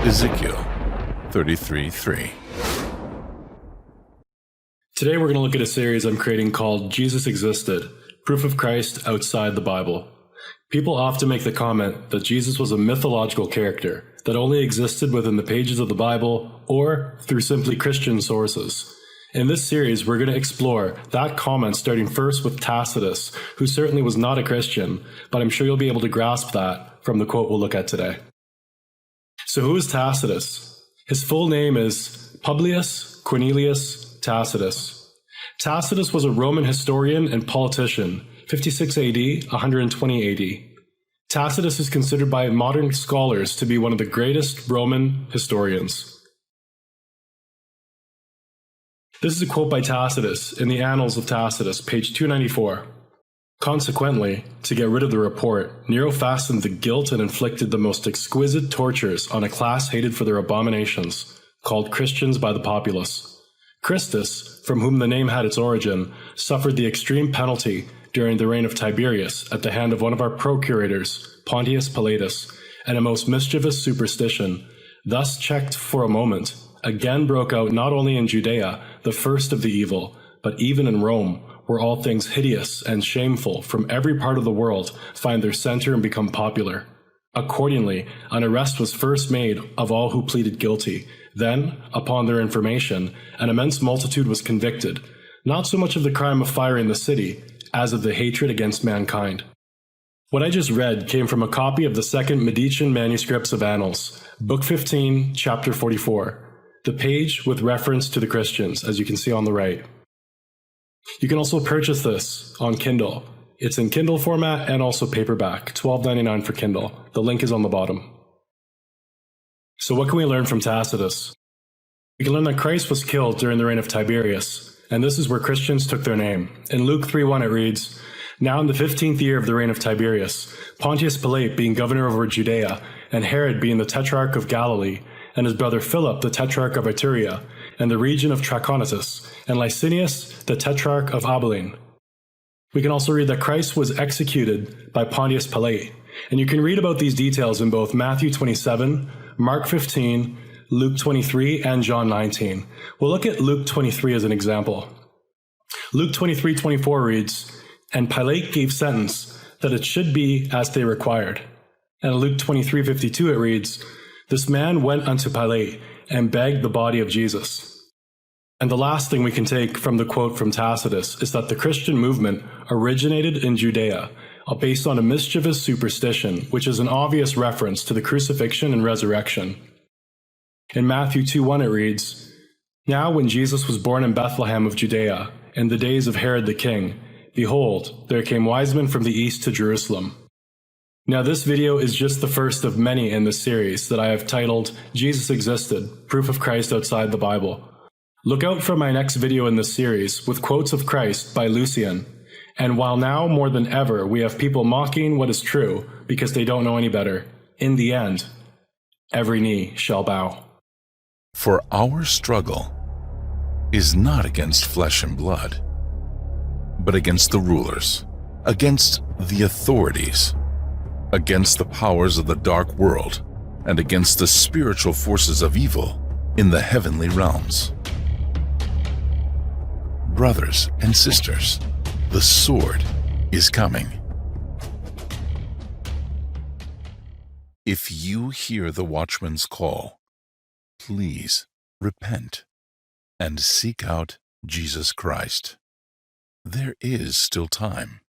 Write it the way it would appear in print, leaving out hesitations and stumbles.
Ezekiel 33:3. Today we're going to look at a series I'm creating called Jesus Existed, Proof of Christ Outside the Bible. People often make the comment that Jesus was a mythological character that only existed within the pages of the Bible or through simply Christian sources. In this series, we're going to explore that comment starting first with Tacitus, who certainly was not a Christian, but I'm sure you'll be able to grasp that from the quote we'll look at today. So who is Tacitus? His full name is Publius Cornelius Tacitus. Tacitus was a Roman historian and politician, 56 AD, 120 AD. Tacitus is considered by modern scholars to be one of the greatest Roman historians. This is a quote by Tacitus in the Annals of Tacitus, page 294. Consequently, to get rid of the report, Nero fastened the guilt and inflicted the most exquisite tortures on a class hated for their abominations, called Christians by the populace. Christus, from whom the name had its origin, suffered the extreme penalty during the reign of Tiberius at the hand of one of our procurators, Pontius Pilatus, and a most mischievous superstition, thus checked for a moment, again broke out not only in Judea, the first of the evil, but even in Rome, where all things hideous and shameful from every part of the world find their center and become popular. Accordingly, an arrest was first made of all who pleaded guilty. Then, upon their information, an immense multitude was convicted, not so much of the crime of firing the city, as of the hatred against mankind. What I just read came from a copy of the second Medicean manuscripts of Annals, Book 15, Chapter 44, the page with reference to the Christians, as you can see on the right. You can also purchase this on Kindle. It's in Kindle format and also paperback, $12.99 for Kindle. The link is on the bottom. So what can we learn from Tacitus? We can learn that Christ was killed during the reign of Tiberius, and this is where Christians took their name. In Luke 3:1 it reads, "Now in the 15th year of the reign of Tiberius, Pontius Pilate being governor over Judea, and Herod being the tetrarch of Galilee, and his brother Philip the tetrarch of Iturea, and the region of Trachonitis, and Licinius the tetrarch of Abilene." We can also read that Christ was executed by Pontius Pilate, and you can read about these details in both Matthew 27, Mark 15, Luke 23, and John 19. We'll look at Luke 23 as an example. Luke 23:24 reads, "And Pilate gave sentence that it should be as they required." And in Luke 23:52 it reads, "This man went unto Pilate and begged the body of Jesus." And the last thing we can take from the quote from Tacitus is that the Christian movement originated in Judea, based on a mischievous superstition, which is an obvious reference to the crucifixion and resurrection. In Matthew 2:1 it reads, "Now when Jesus was born in Bethlehem of Judea, in the days of Herod the king, behold, there came wise men from the east to Jerusalem." Now this video is just the first of many in this series that I have titled Jesus Existed, Proof of Christ Outside the Bible. Look out for my next video in this series with quotes of Christ by Lucian. And while now more than ever we have people mocking what is true because they don't know any better, in the end, every knee shall bow. For our struggle is not against flesh and blood, but against the rulers, against the authorities, against the powers of the dark world, and against the spiritual forces of evil in the heavenly realms. Brothers and sisters, the sword is coming. If you hear the watchman's call, please repent and seek out Jesus Christ. There is still time.